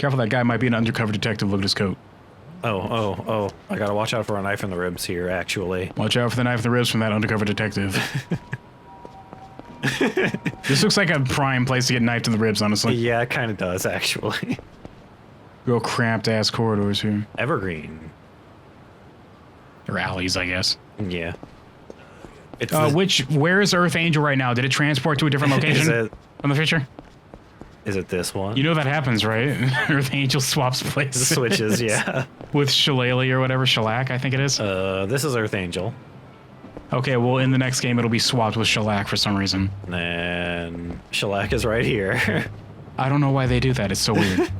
Careful, that guy might be an undercover detective. Look at his coat. Oh. I gotta watch out for a knife in the ribs here, actually. Watch out for the knife in the ribs from that undercover detective. This looks like a prime place to get knifed in the ribs, honestly. Yeah, it kind of does, actually. Real cramped-ass corridors here. Evergreen. Or alleys, I guess. Yeah. It's where is Earth Angel right now? Did it transport to a different location from the future? Is it this one? You know that happens, right? Earth Angel swaps places. Switches, yeah. With Shillelagh or whatever, Shellac, I think it is. This is Earth Angel. Okay, well, in the next game, it'll be swapped with Shellac for some reason. And Shellac is right here. I don't know why they do that. It's so weird.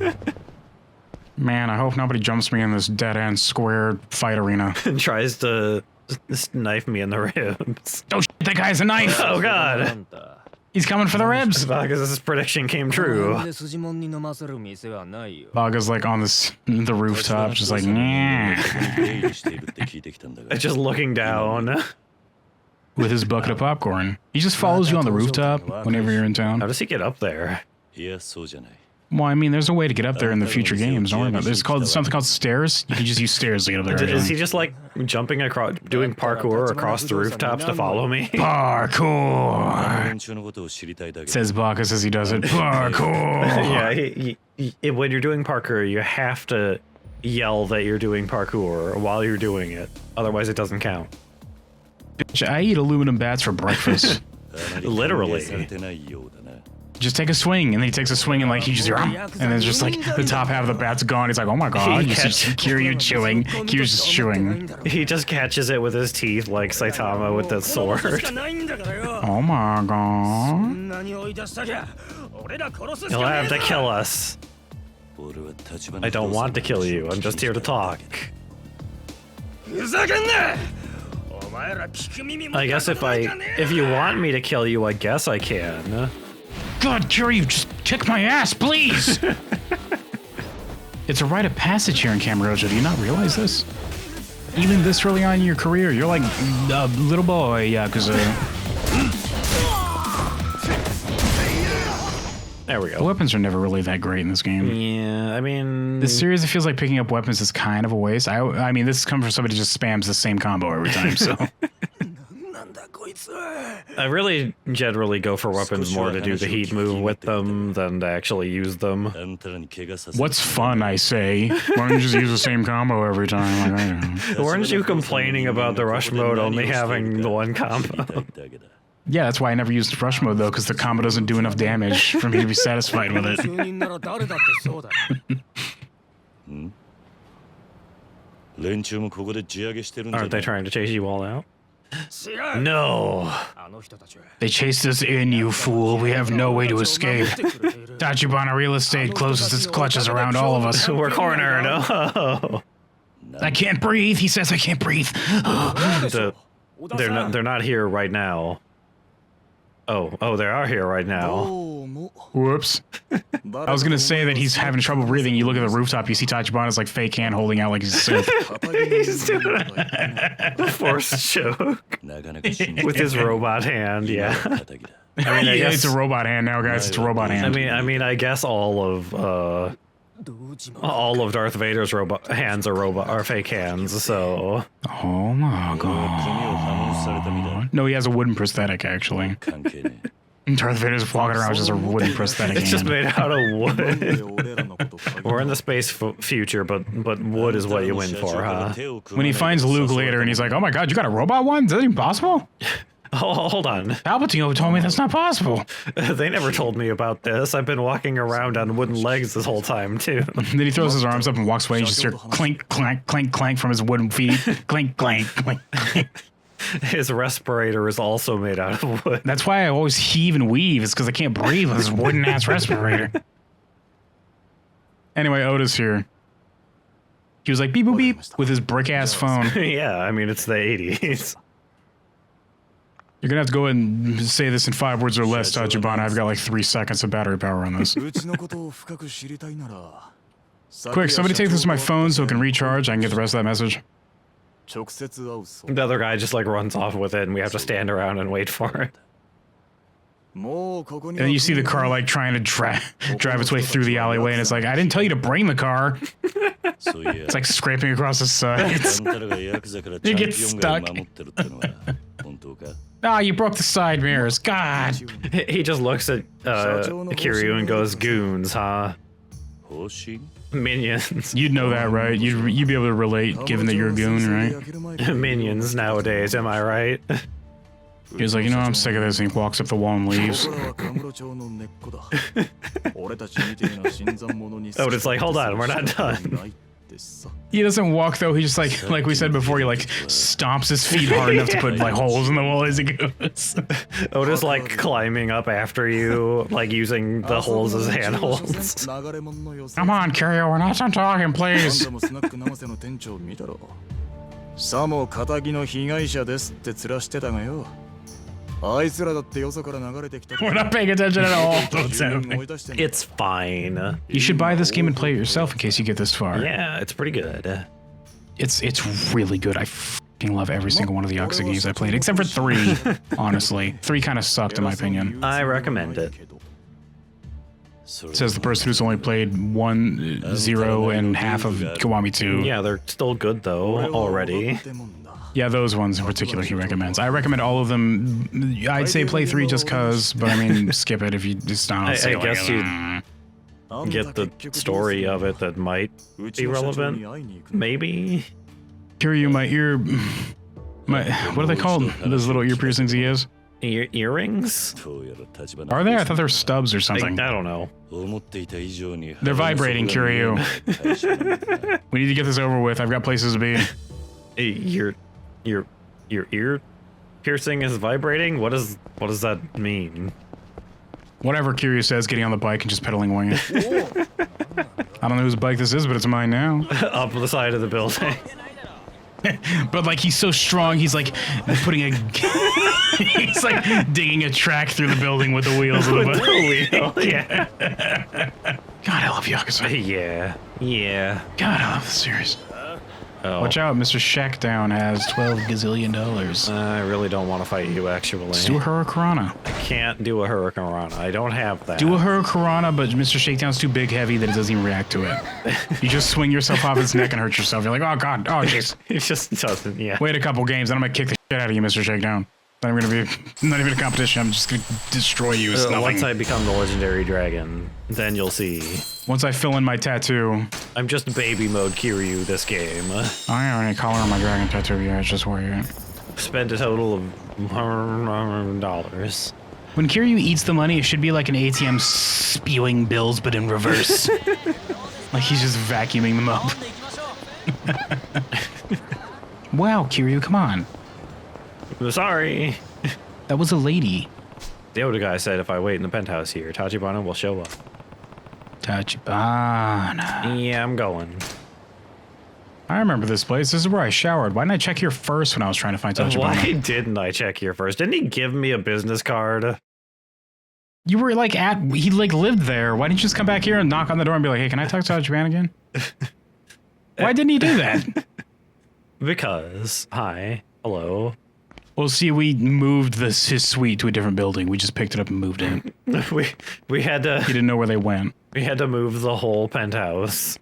Man, I hope nobody jumps me in this dead-end square fight arena. And tries to knife me in the ribs. Oh, shit, that guy has a knife! Oh, God. He's coming for the ribs! Because prediction came true. Baga's like on the rooftop, just like, nah. Just looking down. With his bucket of popcorn. He just follows you on the rooftop whenever you're in town. How does he get up there? Well, I mean, there's a way to get up there in the future games. Don't worry about it. There's something called stairs. You can just use stairs to get up there. Is he just like jumping across, doing parkour across the rooftops to follow me? Parkour! Says Baka says he does it. Parkour! Yeah, when you're doing parkour, you have to yell that you're doing parkour while you're doing it. Otherwise, it doesn't count. Bitch, I eat aluminum bats for breakfast. Literally. Just take a swing, and then he takes a swing, and like he just, and then it's just like the top half of the bat's gone. He's like, oh my god, you see Kiryu chewing. Kiryu's just chewing. He just catches it with his teeth like Saitama with the sword. Oh my god. He'll have to kill us. I don't want to kill you, I'm just here to talk. I guess if you want me to kill you, I guess I can. God, Kiryu, just kick my ass, please! It's a rite of passage here in Kamurocho. Do you not realize this? Even this early on in your career, you're like a little boy, Yakuza. There we go. The weapons are never really that great in this game. Yeah, I mean... This series, it feels like picking up weapons is kind of a waste. I mean, this is coming from somebody who just spams the same combo every time, so... I really generally go for weapons more to do the heat move with them than to actually use them. What's fun, I say? Why don't you just use the same combo every time? Like, I don't know. Weren't you complaining about the rush mode only having the one combo? Yeah, that's why I never used rush mode, though, because the combo doesn't do enough damage for me to be satisfied with it. Aren't they trying to chase you all out? No. They chased us in, you fool. We have no way to escape. Tachibana Real Estate closes its clutches around all of us. We're cornered. Oh. I can't breathe. He says I can't breathe. They're not here right now. Oh, they are here right now. Whoops. I was gonna say that he's having trouble breathing. You look at the rooftop, you see Tachibana's like fake hand holding out like he's sick. He's doing a forced choke with his robot hand. Yeah. I mean, I guess it's a robot hand now, guys. It's a robot hand. I mean, I guess all of Darth Vader's robot hands are fake hands. So. Oh my god. No, he has a wooden prosthetic actually. Darth Vader's walking around with just a wooden prosthetic. It's just made out of wood. We're in the space future, but wood is what you win for, huh? When he finds Luke later and he's like, "Oh my god, you got a robot one? Is that even possible?" Oh, hold on. Palpatine told me that's not possible. They never told me about this. I've been walking around on wooden legs this whole time, too. Then he throws his arms up and walks away and you just hear clink, clank, clink, clank from his wooden feet. Clink, clank, clink. His respirator is also made out of wood. That's why I always heave and weave. It's because I can't breathe with this wooden-ass respirator. Anyway, Oda's here. He was like, beep, boop, beep, with his brick-ass phone. Yeah, I mean, it's the 80s. You're gonna have to go ahead and say this in 5 words or less, Tachibana. I've got like 3 seconds of battery power on this. Quick, somebody take this to my phone so it can recharge. I can get the rest of that message. The other guy just like runs off with it and we have to stand around and wait for it. And then you see the car like trying to drive its way through the alleyway, and it's like, I didn't tell you to bring the car. It's like scraping across the sides. You get stuck. Ah, you broke the side mirrors. God. He just looks at Kiryu and goes, goons, huh? Minions. You'd know that, right? You'd be able to relate, given that you're a goon, right? Minions nowadays, am I right? He's like, you know, I'm sick of this, and he walks up the wall and leaves. Oh, it's like, hold on, we're not done. He doesn't walk though. He just like we said before, he like stomps his feet hard enough to put like holes in the wall as he goes. Otis like climbing up after you, like using the holes as handholds. Come on, Kiryu, we're not done talking, please. We're not paying attention at all. It's fine. You should buy this game and play it yourself in case you get this far. Yeah, it's pretty good. It's really good. I fucking love every single one of the Yakuza games I played, except for 3, honestly. 3 kind of sucked in my opinion. I recommend it. Says the person who's only played 1, 0, and half of Kiwami 2. Yeah, they're still good though, already. Yeah, those ones in particular he recommends. I recommend all of them. I'd say play 3 just cause, but I mean, skip it if you just not. I guess you get the story of it that might be relevant. Maybe. Kiryu, my ear. What are they called? Those little ear piercings he has? Earrings? Are they? I thought they were stubs or something. I don't know. They're vibrating, Kiryu. We need to get this over with. I've got places to be. Your ear piercing is vibrating? What does that mean? Whatever Kiryu says, getting on the bike and just pedaling away. I don't know whose bike this is, but it's mine now. Up the side of the building. But like he's so strong, he's like putting a he's like digging a track through the building with the wheels of the bike. Wheel, yeah. God, I love Yakuza. Yeah. God, I love the series. Oh. Watch out, Mr. Shackdown has $12 gazillion. I really don't want to fight you, actually. Let's do a Hurricanrana. I can't do a Hurricanrana. I don't have that. Do a Hurricanrana, but Mr. Shakedown's too big heavy that it doesn't even react to it. You just swing yourself off its neck and hurt yourself. You're like, oh god, oh jeez. It just doesn't, yeah. Wait a couple games, then I'm gonna kick the shit out of you, Mr. Shakedown. Then I'm gonna be not even a competition. I'm just gonna destroy you. Once I become the legendary dragon, then you'll see. Once I fill in my tattoo. I'm just baby mode Kiryu this game. I don't have any color on my dragon tattoo yet. It's just where you spend a total of $100. When Kiryu eats the money, it should be like an ATM spewing bills, but in reverse. Like he's just vacuuming them up. Wow, Kiryu, come on. Sorry. That was a lady. The Oda guy said if I wait in the penthouse here, Tachibana will show up. Tachibana. Yeah, I'm going. I remember this place. This is where I showered. Why didn't I check here first when I was trying to find Tachibana? Why didn't I check here first? Didn't he give me a business card? You were like he like lived there. Why didn't you just come back here and knock on the door and be like, hey, can I talk to Tachibana again? Why didn't he do that? Because, hi, hello. Well, see, we moved his suite to a different building. We just picked it up and moved in. we had to. He didn't know where they went. We had to move the whole penthouse.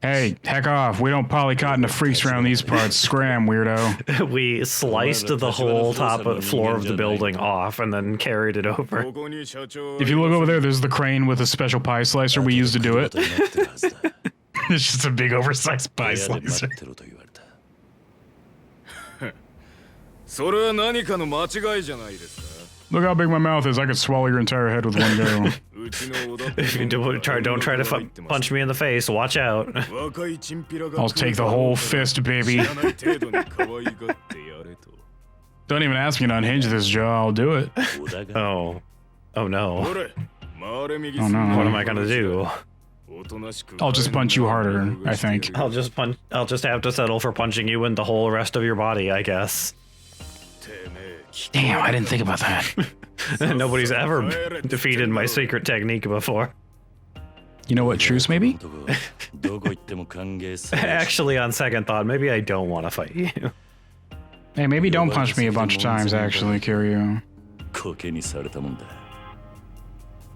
Hey, heck off. We don't polycott into freaks around these parts. Scram, weirdo. We sliced the whole top floor of the building off and then carried it over. If you look over there, there's the crane with a special pie slicer we used to do it. It's just a big oversized pie slicer. Look how big my mouth is. I could swallow your entire head with one go. If you don't try to punch me in the face, watch out. I'll take the whole fist, baby. Don't even ask me to unhinge this jaw. I'll do it. Oh no. Oh no. What am I gonna do? I'll just punch you harder, I think. I'll just have to settle for punching you in the whole rest of your body, I guess. Damn, I didn't think about that. Nobody's ever defeated my secret technique before. You know what, truce maybe? Actually, on second thought, maybe I don't want to fight you. Hey, maybe don't punch me a bunch of times, actually, Kiryu. コケにされたもんだ。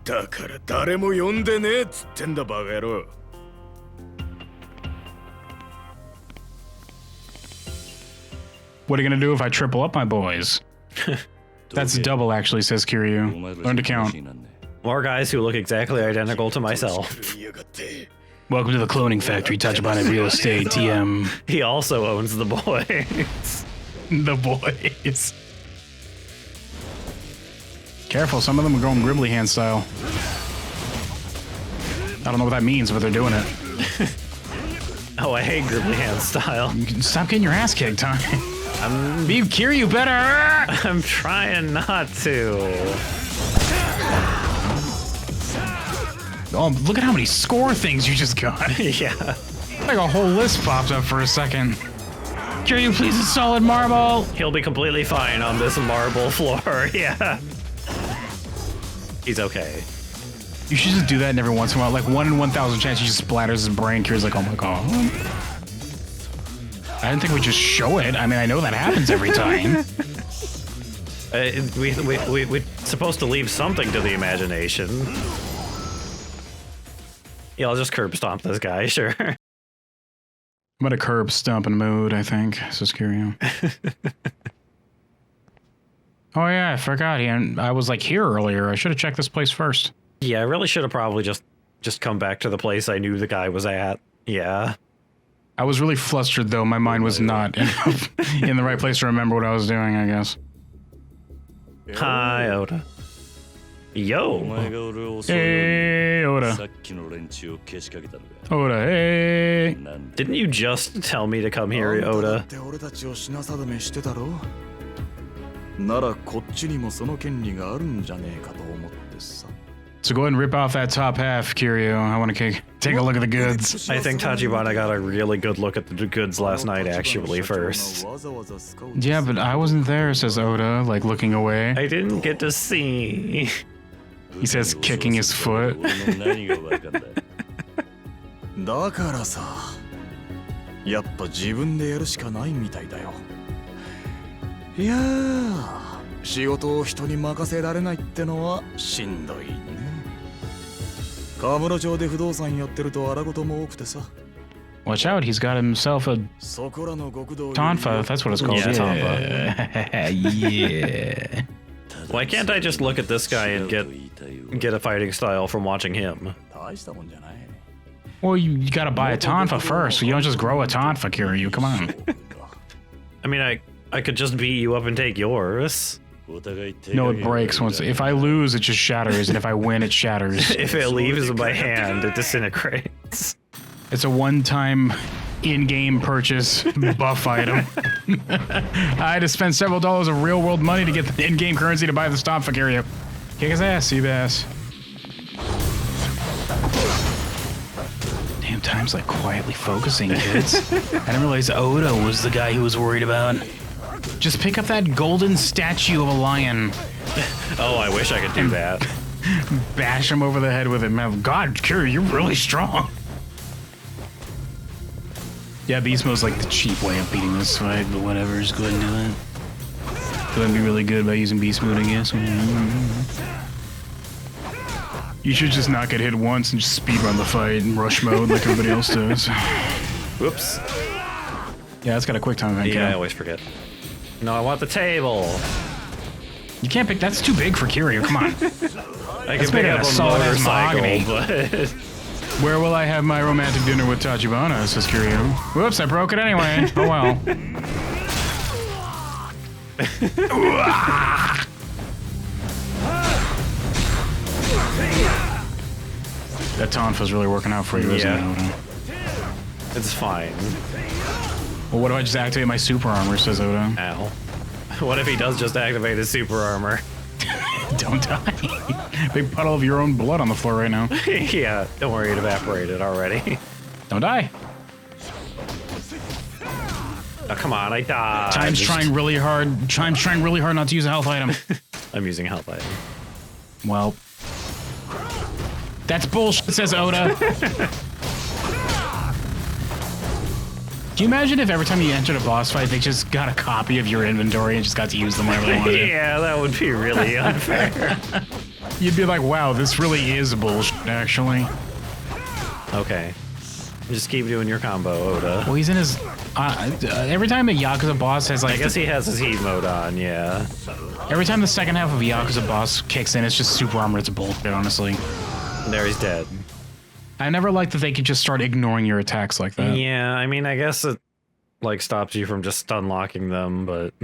だから誰も呼んでねえっつってんだバカ野郎。What are you gonna do if I triple up my boys? That's double, actually, says Kiryu. Learn to count. More guys who look exactly identical to myself. Welcome to the cloning factory, Tachibana Real Estate, TM. He also owns the boys. The boys. Careful, some of them are going Gribbly hand style. I don't know what that means, but they're doing it. Oh, I hate Gribbly hand style. You can stop getting your ass kicked, huh? Be Kiryu better! I'm trying not to. Oh, look at how many score things you just got. Yeah. Like a whole list popped up for a second. Kiryu, please, a solid marble. He'll be completely fine on this marble floor. Yeah. He's okay. You should just do that every once in a while. Like 1 in 1,000 chance he just splatters his brain. Kiryu's like, oh my god. I didn't think we'd just show it. I mean, I know that happens every time. We're supposed to leave something to the imagination. Yeah, I'll just curb stomp this guy, sure. I'm at a curb stomping mood, I think, says Kiryu. Oh yeah, I forgot. I was like here earlier. I should have checked this place first. Yeah, I really should have probably just come back to the place I knew the guy was at. Yeah. I was really flustered though. My mind was not in the right place to remember what I was doing, I guess. Hi, Oda. Yo. Hey, Oda. Oda, hey. Didn't you just tell me to come here, Oda? So go ahead and rip off that top half, Kiryu. I want to take a look at the goods. I think Tachibana got a really good look at the goods last night, actually, first. Yeah, but I wasn't there, says Oda, like looking away. I didn't get to see. He says, kicking his foot. Watch out, he's got himself a tonfa, that's what it's called. Yeah, Yeah. Why can't I just look at this guy and get a fighting style from watching him? Well, you gotta buy a tonfa first, so you don't just grow a tonfa, Kiryu, come on. I mean, I could just beat you up and take yours. No, it breaks once. If I lose, it just shatters, and if I win, it shatters. If it leaves my hand, it disintegrates. It's a one-time in-game purchase buff item. I had to spend several dollars of real-world money to get the in-game currency to buy the stomp for Kiryu. Kick his ass, Seabass. Damn, time's like quietly focusing, kids. I didn't realize Oda was the guy who was worried about. Just pick up that golden statue of a lion. Oh, I wish I could do that. Bash him over the head with it, man. God, Kiryu, you're really strong. Yeah, beast mode's like the cheap way of beating this fight, but whatever, just go ahead and do it. Go ahead and be really good by using beast mode, I guess. You should just not get hit once and just speedrun the fight in rush mode like everybody else does. Whoops. Yeah, it's got a quick time event. Yeah, I always forget. No, I want the table. You can't pick. That's too big for Kiryu. Come on. I can pick up a solid mahogany, but where will I have my romantic dinner with Tachibana? Says Kiryu. Whoops! I broke it anyway. Oh well. That tonfa's really working out for you, isn't it? It's fine. Well, what if I just activate my super armor, says Oda? Ow. What if he does just activate his super armor? Don't die. Big puddle of your own blood on the floor right now. Yeah, don't worry, it evaporated already. Don't die. Oh, come on, I died. Time's trying really hard not to use a health item. I'm using a health item. Well, that's bullshit, says Oda. Can you imagine if every time you entered a boss fight, they just got a copy of your inventory and just got to use them whenever they wanted? Yeah, that would be really unfair. You'd be like, wow, this really is bullshit, actually. Okay. Just keep doing your combo, Oda. Well, he's in his... every time a Yakuza boss has like... I guess he has his heat mode on, yeah. Every time the second half of a Yakuza boss kicks in, it's just super armor. It's bullshit, honestly. There he's dead. I never liked that they could just start ignoring your attacks like that. Yeah, I mean, I guess it like stops you from just stun locking them, but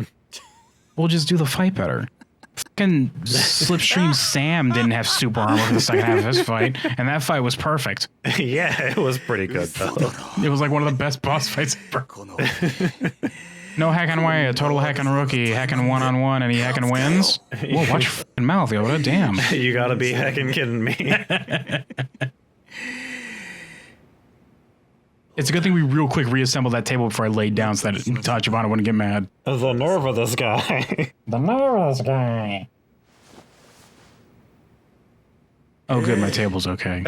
We'll just do the fight better. Fucking Slipstream Sam didn't have super armor for the second half of his fight, and that fight was perfect. yeah, it was pretty good though. It was like one of the best boss fights ever. No hacking way, a total hacking rookie, hacking one-on-one, and he hacking wins. Whoa, watch your fucking mouth, Yoda, damn. You gotta be heckin' kidding me. It's a good thing we real quick reassembled that table before I laid down so that Tachibana wouldn't get mad. The nerve of this guy. The nerve of this guy. Oh good, my table's okay.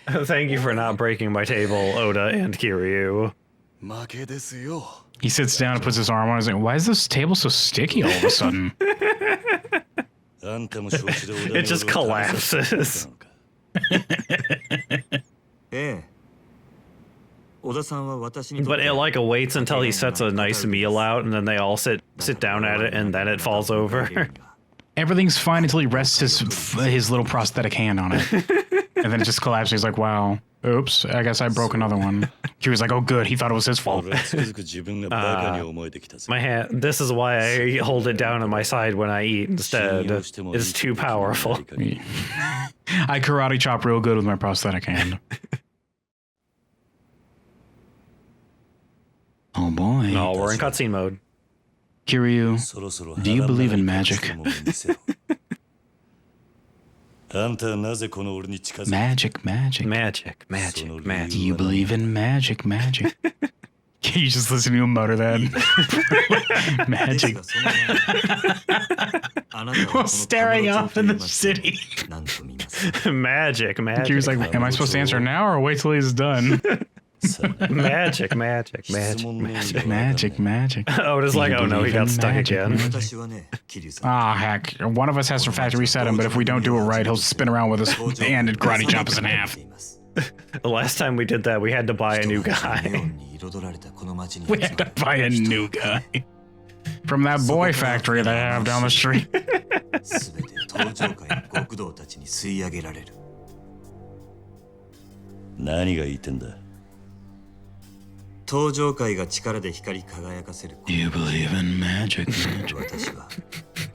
Thank you for not breaking my table, Oda and Kiryu. He sits down and puts his arm on. He's like, why is this table so sticky all of a sudden? It just collapses. But it like waits until he sets a nice meal out, and then they all sit down at it, and then it falls over. Everything's fine until he rests his little prosthetic hand on it. And then it just collapses. He's like, wow, oops, I guess I broke another one. He was like, oh good, he thought it was his fault. My hand, this is why I hold it down on my side when I eat instead. It's too powerful. I karate chop real good with my prosthetic hand. Oh boy. No, we're in cutscene mode. Kiryu, do you believe in magic? Magic, magic. Magic, magic, magic. Do you believe in magic, magic? Can you just listen to him mutter that? Magic. While staring off in the city. Magic, magic. Kiryu's like, am I supposed to answer now or wait till he's done? Magic, magic, magic, magic. Magic, magic. Oda's like, oh no, he got stuck again. Ah, heck. One of us has to factory reset him, but if we don't do it right, he'll spin around with us and karate chop us in half. The last time we did that, we had to buy a new guy. We had to buy a new guy. From that boy factory they have down the street. Do you believe in magic?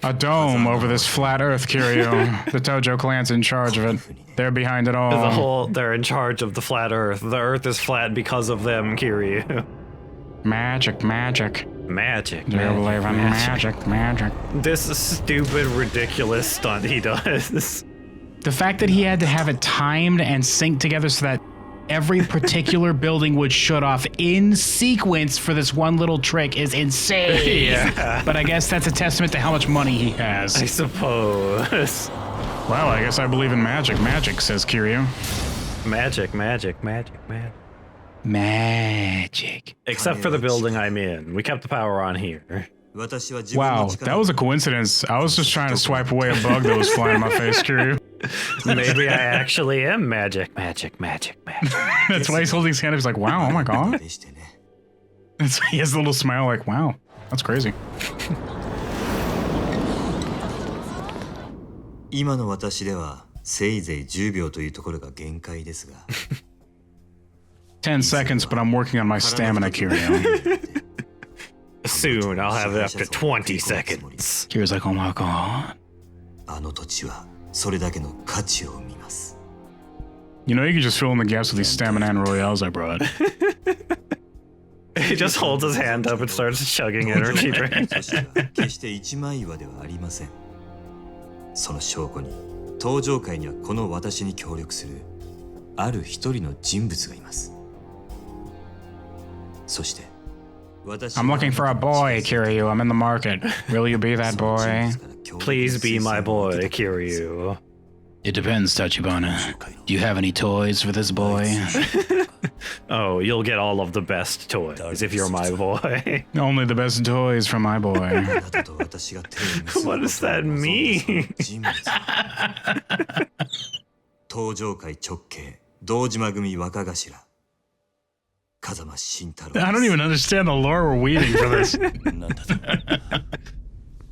A dome over this flat earth, Kiryu. The Tojo clan's in charge of it. They're behind it all. They're in charge of the flat earth. The earth is flat because of them, Kiryu. Magic, magic. Magic. Do you believe in magic, magic? This stupid, ridiculous stunt he does. The fact that he had to have it timed and synced together so that every particular building would shut off in sequence for this one little trick is insane. Yeah. But I guess that's a testament to how much money he has. I suppose. Well, I guess I believe in magic. Magic, says Kiryu. Magic, magic, magic, magic. Magic. Except for the building I'm in. We kept the power on here. Wow, that was a coincidence. I was just trying to swipe away a bug that was flying in my face, Kiryu. Maybe I actually am magic, magic, magic, magic. That's why he's holding his hand up. He's like, wow, oh my god. He has a little smile like, wow, that's crazy. 今の私ではせいぜい10秒というところが限界ですが 10 seconds, but I'm working on my stamina, Kiryu. Soon I'll have it up to 20 seconds. Kiryu's like, oh my god. あの土地はそれだけの価値を生みます You know, you can just fill in the gaps with these stamina and royales I brought. He just holds his hand up and starts chugging energy drinks. 決して一枚岩ではありませんその証拠に登場界にはこの私に協力するある一人の人物がいますそして I'm looking for a boy, Kiryu. I'm in the market. Will you be that boy? Please be my boy, Kiryu. It depends, Tachibana. Do you have any toys for this boy? Oh, you'll get all of the best toys if you're my boy. Only the best toys for my boy. What does that mean? 東上界直系堂島組若頭風間慎太郎 I don't even understand the lore we're weaving for this. なんだと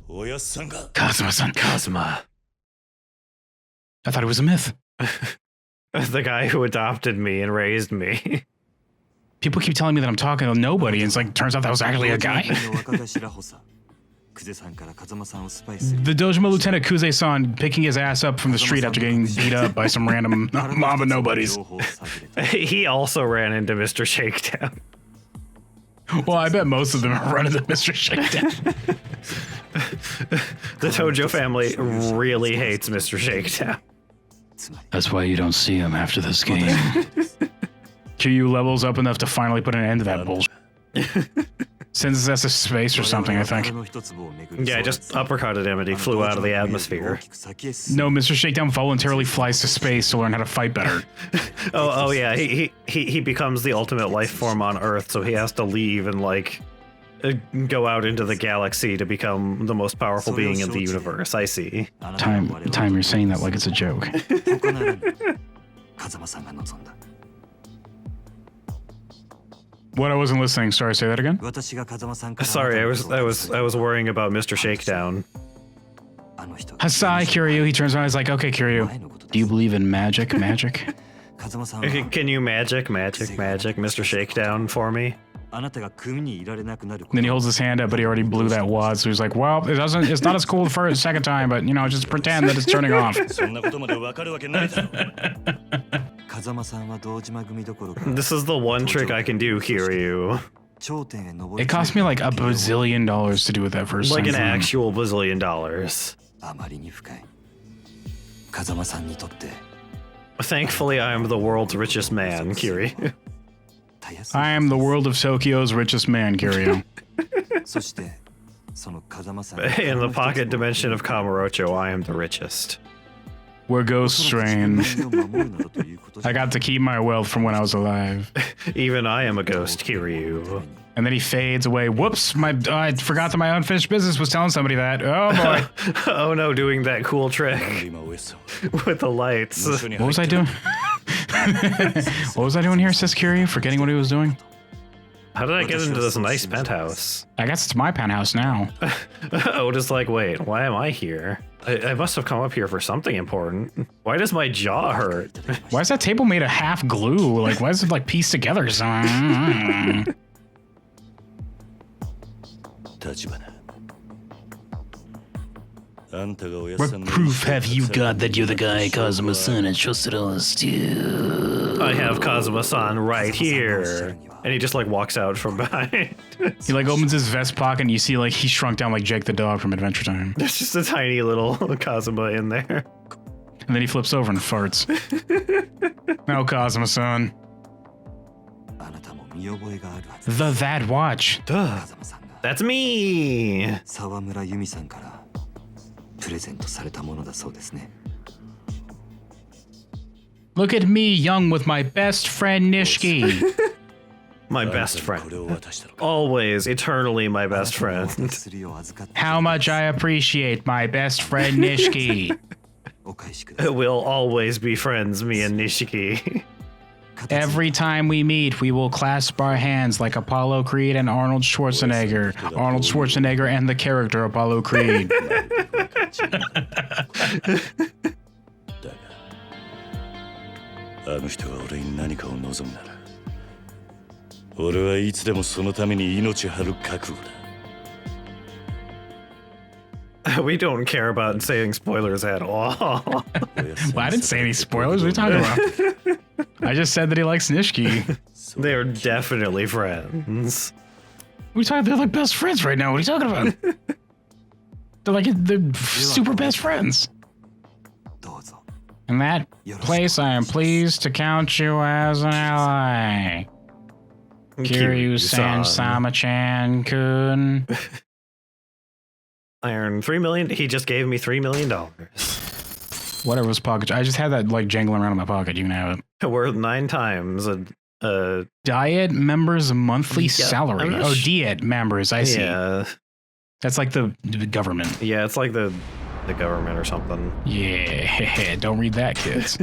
おやっさんが Kazuma-san. Kazuma. I thought it was a myth. The guy who adopted me and raised me. People keep telling me that I'm talking to nobody, and it's like, turns out that was actually a guy. 若頭補佐久世さんから風間さんをスパイする The Dojima Lieutenant Kuze-san picking his ass up from the street after getting beat up by some random mob of nobodies. He also ran into Mr. Shakedown. Well, I bet most of them are running to Mr. Shakedown. The Tojo family really hates Mr. Shakedown. That's why you don't see him after this game. Kiryu levels up enough to finally put an end to that bullshit. Sends his ass to space or something, I think. Yeah, I just uppercutted him and he flew out of the atmosphere. No, Mr. Shakedown voluntarily flies to space to learn how to fight better. Oh yeah, he becomes the ultimate life form on Earth, so he has to leave and like go out into the galaxy to become the most powerful being in the universe. I see. Time, you're saying that like it's a joke. 風間さんが望んだ What? I wasn't listening. Sorry, say that again. 私が風間さんから Sorry, I was worrying about Mr. Shakedown. あの人 Hasai, Kiryu. He turns around. He's like, okay, Kiryu. Do you believe in magic? Magic? 風間さんは Can you magic, Mr. Shakedown for me? あなたが組にいられなくなる Then he holds his hand up, but he already blew that wad. So he's like, well, it's not as cool the first, second time, but, you know, just pretend that it's turning off. そんなことまでわかるわけないだろ 風間さんは堂島組どころか This is the one trick I can do, Kiryu. 頂点へ登り It cost me like $1 bazillion to do it that first Like an time. actual bazillion dollars. あまりに深い風間さんにとって Thankfully, I am the world's richest man, Kiryu. たやすい I am the world of Tokyo's richest man, Kiryu. そしてその風間さん In the pocket dimension of Kamurocho, I am the richest. We're ghost strain. I got to keep my wealth from when I was alive. Even I am a ghost, Kiryu. And then he fades away. Whoops! I forgot that my unfinished business was telling somebody that. Oh boy! Oh no, doing that cool trick 今おやっさん with the lights. 無所に What 入 was っ I て doing? What was I doing here, says Kiryu? Forgetting what he was doing? How did I get into this nice penthouse? I guess it's my penthouse now. Oda's like, wait, why am I here? I must have come up here for something important. Why does my jaw hurt? Why is that table made of half glue? Like, why is it like pieced together? What proof have you got that you're the guy Kazuma-san entrusted us to? I have Kazuma-san right here. And he just like walks out from behind. He like opens his vest pocket and you see like he shrunk down like Jake the dog from Adventure Time. There's just a tiny little Kazuma in there. And then he flips over and farts. No, Kazuma-san. あなたも見覚えがあるはず The That Watch. Duh. 風間さんが That's me. 沢村由美さんからプレゼントされたものだそうですね Look at me, young with my best friend Nishiki. My best friend. Always, eternally my best friend. 薬を預かって How much I appreciate my best friend Nishiki. お返しください We'll always be friends, me and Nishiki. Every time we meet, we will clasp our hands like Apollo Creed and Arnold Schwarzenegger. Arnold Schwarzenegger and the character Apollo Creed. あの人が俺に何かを望むなら俺はいつでもそのために命張る覚悟だ We don't care about saying spoilers at all. Well, I didn't say any spoilers. What are you talking about? I just said that he likes Nishiki. They're definitely friends. They're like best friends right now. What are you talking about? They're super best friends. どうぞ In that place, I am pleased to count you as an ally. Kiryu-san, Sama-chan-kun. I earned $3 million. He just gave me $3 million. Whatever's pocket. I just had that like jangling around in my pocket. You can have it. Worth 9 times a Diet members' monthly Yeah, salary. I'm not Oh, sh- diet members. I see. yeah. That's like the government. Yeah, it's like the government or something. Yeah. Don't read that, kids.